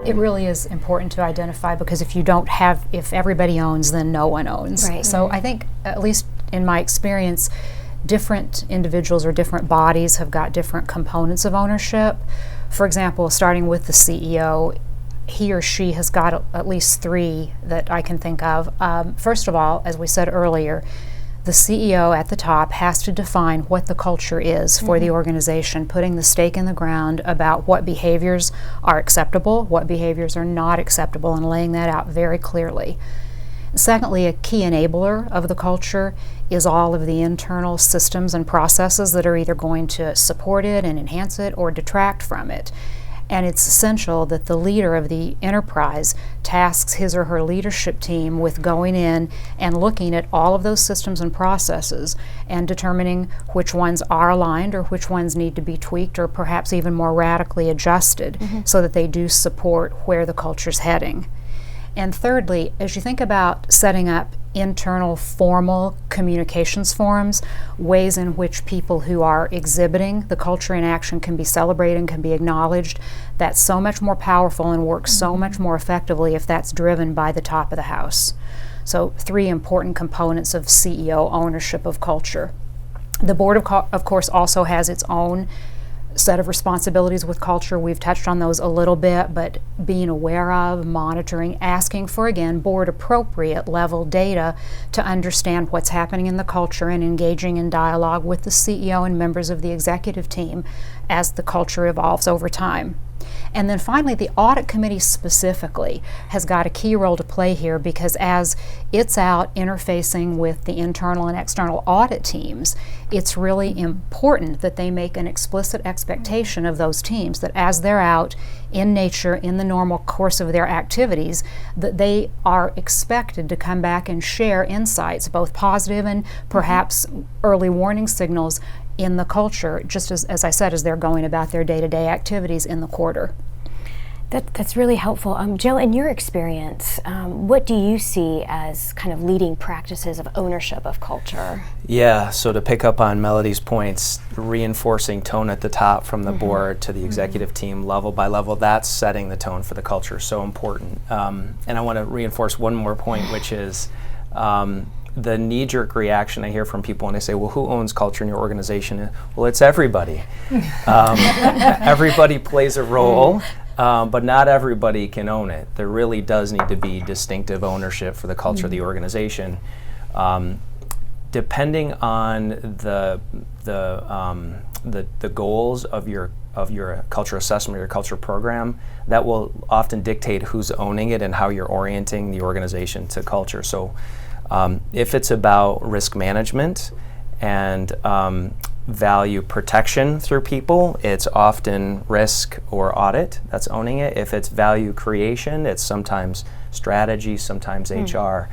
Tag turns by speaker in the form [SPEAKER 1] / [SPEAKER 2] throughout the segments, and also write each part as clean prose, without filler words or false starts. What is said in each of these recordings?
[SPEAKER 1] It really is important to identify, because if everybody owns, then no one owns.
[SPEAKER 2] Right.
[SPEAKER 1] So I think, at least in my experience, different individuals or different bodies have got different components of ownership. For example, starting with the CEO, he or she has got at least three that I can think of. First of all, as we said earlier, the CEO at the top has to define what the culture is for the organization, putting the stake in the ground about what behaviors are acceptable, what behaviors are not acceptable, and laying that out very clearly. Secondly, a key enabler of the culture is all of the internal systems and processes that are either going to support it and enhance it or detract from it. And it's essential that the leader of the enterprise tasks his or her leadership team with going in and looking at all of those systems and processes and determining which ones are aligned or which ones need to be tweaked or perhaps even more radically adjusted so that they do support where the culture's heading. And thirdly, as you think about setting up internal formal communications forums, ways in which people who are exhibiting the culture in action can be celebrated and can be acknowledged, that's so much more powerful and works so much more effectively if that's driven by the top of the house. So 3 important components of CEO ownership of culture. The board, of course, also has its own set of responsibilities with culture. We've touched on those a little bit, but being aware of, monitoring, asking for, again, board appropriate level data to understand what's happening in the culture and engaging in dialogue with the CEO and members of the executive team as the culture evolves over time. And then finally, the audit committee specifically has got a key role to play here, because as it's out interfacing with the internal and external audit teams, it's really important that they make an explicit expectation of those teams that as they're out in nature in the normal course of their activities, that they are expected to come back and share insights, both positive and perhaps early warning signals in the culture, just as I said, as they're going about their day-to-day activities in the quarter.
[SPEAKER 2] That's really helpful. Jill, in your experience, what do you see as kind of leading practices of ownership of culture?
[SPEAKER 3] Yeah, so to pick up on Melody's points, reinforcing tone at the top from the board to the executive team level by level, that's setting the tone for the culture, so important. And I want to reinforce one more point, which is the knee-jerk reaction I hear from people when they say, well, who owns culture in your organization? Well, it's everybody. Everybody plays a role. But not everybody can own it. There really does need to be distinctive ownership for the culture of the organization. Depending on the goals of your culture assessment or your culture program, that will often dictate who's owning it and how you're orienting the organization to culture. So if it's about risk management and value protection through people, it's often risk or audit that's owning it. If it's value creation, it's sometimes strategy, sometimes HR.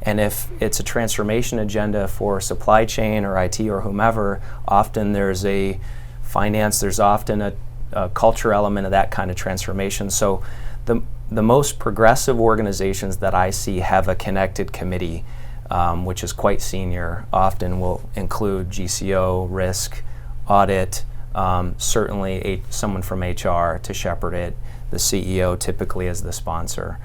[SPEAKER 3] And if it's a transformation agenda for supply chain or IT or whomever, often there's a finance, there's often a culture element of that kind of transformation. So the most progressive organizations that I see have a connected committee, which is quite senior, often will include GCO, risk, audit, certainly someone from HR to shepherd it, the CEO typically as the sponsor.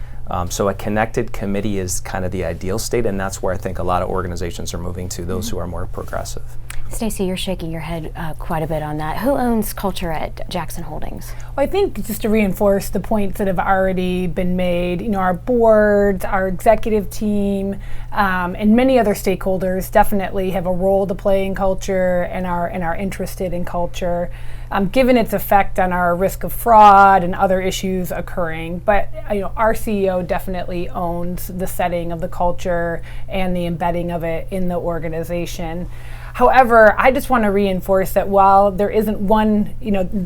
[SPEAKER 3] So a connected committee is kind of the ideal state, and that's where I think a lot of organizations are moving to, those who are more progressive.
[SPEAKER 2] Stacey, you're shaking your head quite a bit on that. Who owns culture at Jackson Holdings?
[SPEAKER 4] Well, I think just to reinforce the points that have already been made, our boards, our executive team, and many other stakeholders definitely have a role to play in culture and are interested in culture, given its effect on our risk of fraud and other issues occurring. But our CEO definitely owns the setting of the culture and the embedding of it in the organization. However, I just want to reinforce that while there isn't one,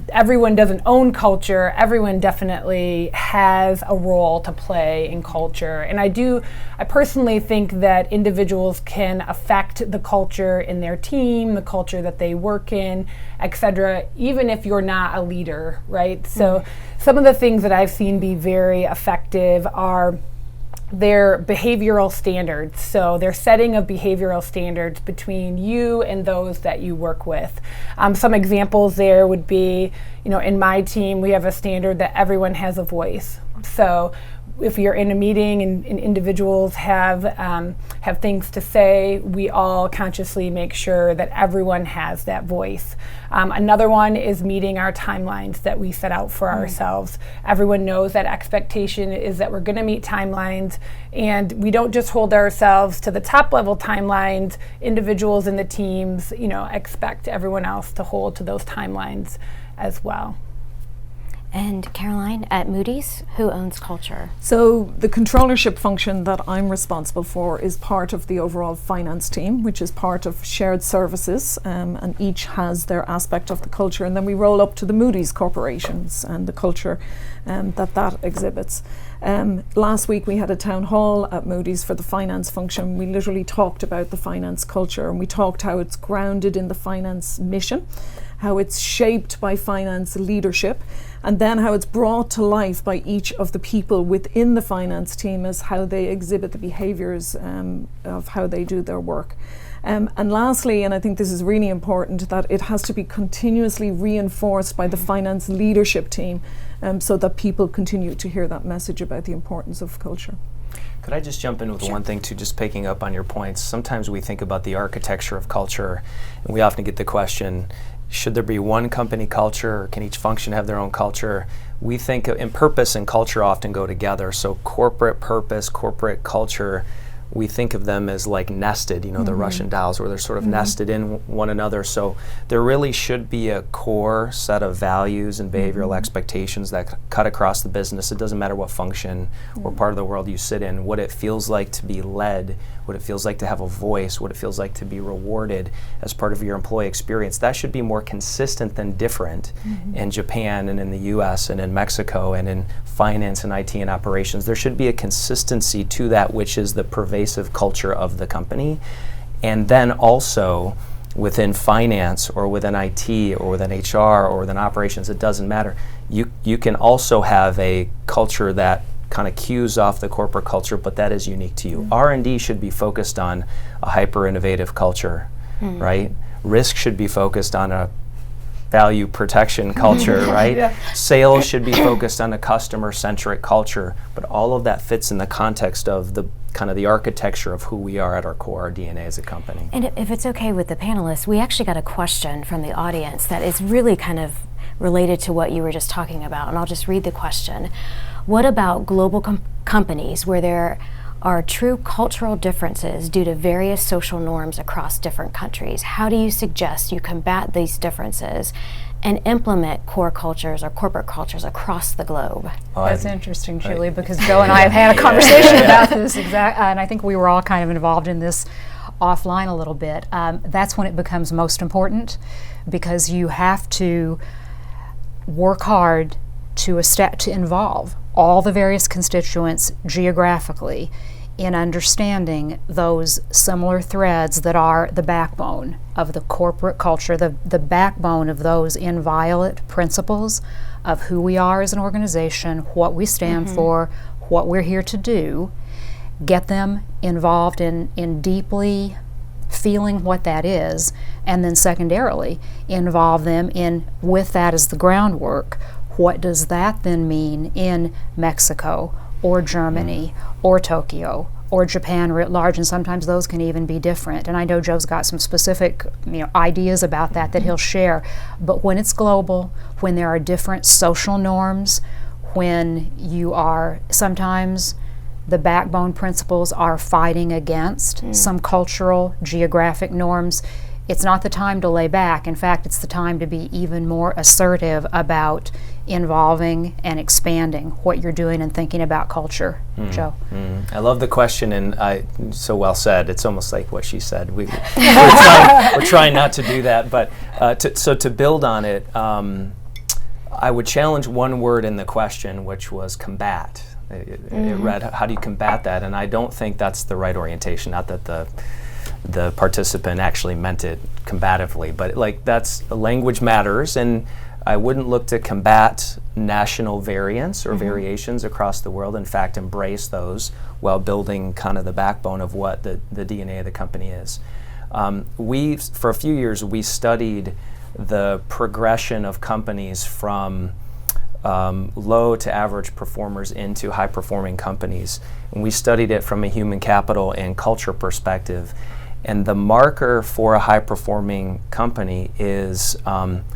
[SPEAKER 4] everyone doesn't own culture, everyone definitely has a role to play in culture. And I personally think that individuals can affect the culture in their team, the culture that they work in, etc., even if you're not a leader, right? So some of the things that I've seen be very effective are their behavioral standards. So their setting of behavioral standards between you and those that you work with. Some examples there would be, in my team, we have a standard that everyone has a voice. So if you're in a meeting and individuals have things to say, we all consciously make sure that everyone has that voice. Another one is meeting our timelines that we set out for ourselves. Everyone knows that expectation is that we're going to meet timelines, and we don't just hold ourselves to the top level timelines. Individuals in the teams, expect everyone else to hold to those timelines as well.
[SPEAKER 2] And Caroline, at Moody's, who owns culture?
[SPEAKER 5] So the controllership function that I'm responsible for is part of the overall finance team, which is part of shared services, and each has their aspect of the culture. And then we roll up to the Moody's corporations and the culture that exhibits. Last week we had a town hall at Moody's for the finance function. We literally talked about the finance culture, and we talked how it's grounded in the finance mission, how it's shaped by finance leadership, and then how it's brought to life by each of the people within the finance team as how they exhibit the behaviours of how they do their work. And lastly, and I think this is really important, that it has to be continuously reinforced by the finance leadership team so that people continue to hear that message about the importance of culture.
[SPEAKER 3] Could I just jump in with one thing too, just picking up on your points? Sometimes we think about the architecture of culture, and we often get the question, should there be one company culture, or can each function have their own culture? We think in purpose and culture often go together. So corporate purpose, corporate culture, we think of them as like nested, the Russian dolls, where they're sort of nested in one another. So there really should be a core set of values and behavioral expectations that cut across the business. It doesn't matter what function or part of the world you sit in, what it feels like to be led, what it feels like to have a voice, what it feels like to be rewarded as part of your employee experience. That should be more consistent than different in Japan and in the US and in Mexico and in finance and IT and operations. There should be a consistency to that which is the pervasive culture of the company. And then also within finance or within IT or within HR or within operations, it doesn't matter. You can also have a culture that kind of cues off the corporate culture, but that is unique to you. R&D should be focused on a hyper-innovative culture, right? Risk should be focused on a value protection culture, right? Sales should be focused on a customer-centric culture, but all of that fits in the context of the kind of the architecture of who we are at our core, our DNA as a company.
[SPEAKER 2] And if it's okay with the panelists, we actually got a question from the audience that is really kind of related to what you were just talking about, and I'll just read the question. What about global companies where there are true cultural differences due to various social norms across different countries? How do you suggest you combat these differences and implement core cultures or corporate cultures across the globe?
[SPEAKER 1] That's interesting, Julie, because Joe and I have had a conversation about this and I think we were all kind of involved in this offline a little bit. That's when it becomes most important, because you have to work hard to involve all the various constituents geographically in understanding those similar threads that are the backbone of the corporate culture, the backbone of those inviolate principles of who we are as an organization, what we stand for, what we're here to do. Get them involved in deeply feeling what that is, and then secondarily involve them in, with that as the groundwork, what does that then mean in Mexico or Germany or Tokyo or Japan writ large, and sometimes those can even be different. And I know Joe's got some specific ideas about that he'll share, but when it's global, when there are different social norms, when you are sometimes the backbone principles are fighting against some cultural, geographic norms, it's not the time to lay back. In fact, it's the time to be even more assertive about involving and expanding what you're doing and thinking about culture. Joe?
[SPEAKER 3] I love the question, and so well said. It's almost like what she said. We're trying not to do that, but to build on it, I would challenge one word in the question, which was combat. It read, how do you combat that? And I don't think that's the right orientation. Not that the participant actually meant it combatively, but that's language matters, and I wouldn't look to combat national variance or variations across the world. In fact, embrace those while building kind of the backbone of what the DNA of the company is. For a few years, we studied the progression of companies from low to average performers into high-performing companies. And we studied it from a human capital and culture perspective. And the marker for a high-performing company is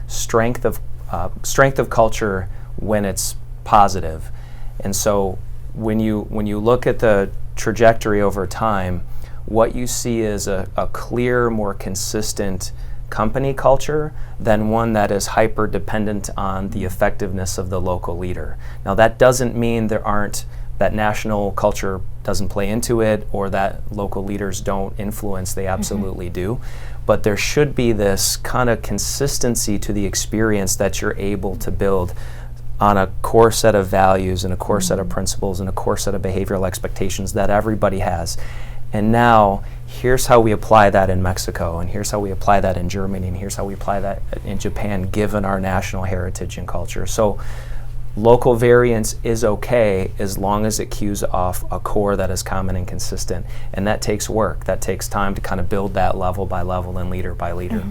[SPEAKER 3] strength of culture when it's positive. And so when you look at the trajectory over time, what you see is a clear, more consistent company culture than one that is hyper dependent on the effectiveness of the local leader. Now that doesn't mean that national culture doesn't play into it or that local leaders don't influence. They absolutely do. But there should be this kind of consistency to the experience that you're able to build on a core set of values and a core set of principles and a core set of behavioral expectations that everybody has. And now, here's how we apply that in Mexico, and here's how we apply that in Germany, and here's how we apply that in Japan, given our national heritage and culture. So local variance is okay as long as it cues off a core that is common and consistent. And that takes work. That takes time to kind of build that level by level and leader by leader.